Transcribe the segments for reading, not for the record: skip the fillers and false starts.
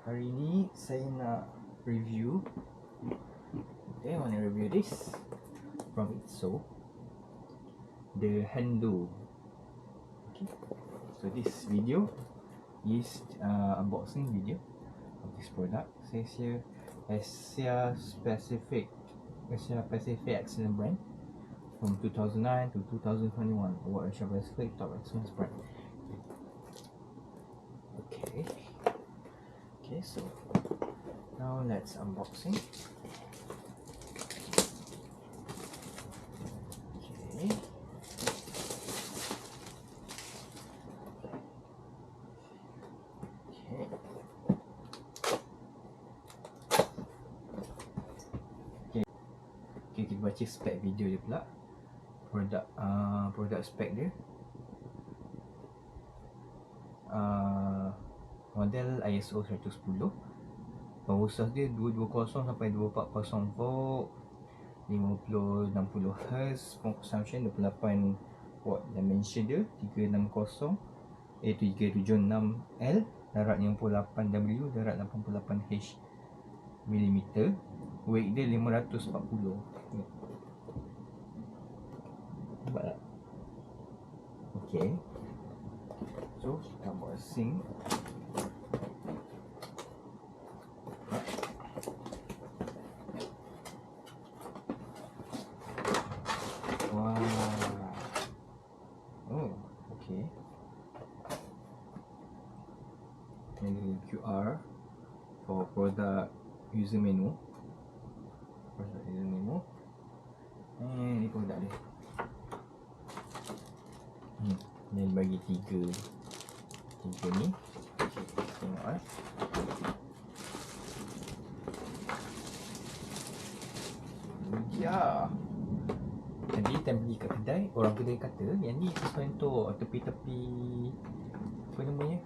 Hari ni saya nak review. I want to review this from ITSU, the Hando. Okay, so this video is unboxing video of this product. Says here Asia Pacific excellent brand from 2009 to 2021. Award Asia Pacific top excellence brand. Okay, so now let's unboxing. Okay. Okay, kita baca spek video dia pula. Produk spek dia. Model ISO 110. Power source dia 220 sampai 2400 volt, 50-60 Hz. Consumption 28 watt. Dimension dia 360 376L, darat 68W, darat 88H mm. Weight dia 540. Nampak tak? Okay, so kita unboxing. Okay. Ini QR for product user menu. Ini produk dia. Dia bagi tiga ni. Okay, tengok ya. Tadi time pergi kat kedai, orang kedai kata yang ni sesuai untuk tepi-tepi, apa namanya,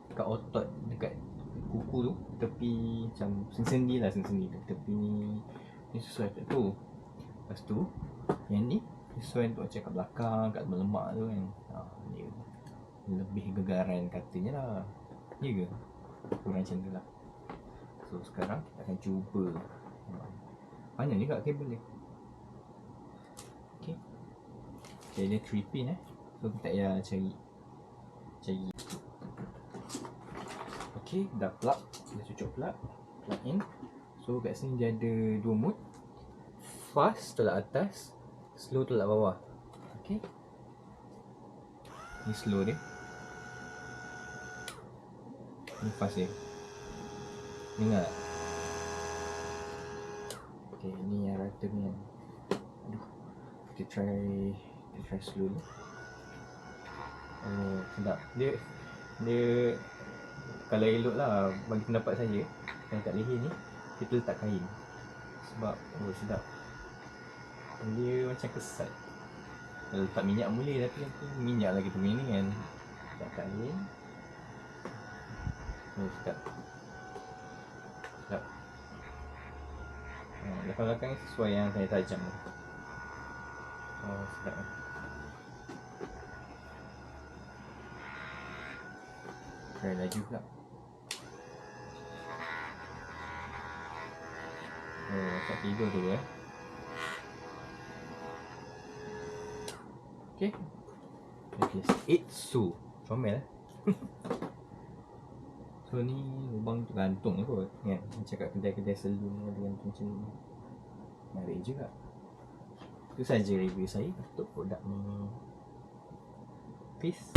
dekat otot, dekat kuku tu, tepi macam sendi-sendi lah, sendi tepi ni sesuai kat tu. Lepas tu yang ni sesuai untuk macam kat belakang, kat lemak tu kan. Dia lebih gegaran katanya lah. Ya ke? Kurang macam tu lah. So sekarang kita akan cuba. Banyak juga kabel dia. Okay, dia 3 pin so kita tak payah cari. Okay, dah plug. Dah cucuk plug in. So kat sini dia ada 2 mode. Fast tolak atas, slow tolak bawah. Okay, ni slow dia, ni fast dia. Dengar tak? Okay, ni yang rata ni kan. Aduh, kita try slow ni. Oh, sedap. Dia kalau elok lah bagi pendapat saya, yang kat leher ni kita letak kain. Sebab sedap. Dia macam kesat. Kalau letak minyak boleh, tapi nanti minyak lagi tu ni kan. Letak kain. Sedap. Belakang-belakang ni sesuai yang saya tajam. Sedap. Try laju pula. Tak tidur tu Okay. ITSU comel So ni lubang untuk gantung ni kot kan. Macam kat kedai-kedai salon ada gantung macam ni. Menarik juga. Itu saja review saya untuk produk ni. Peace.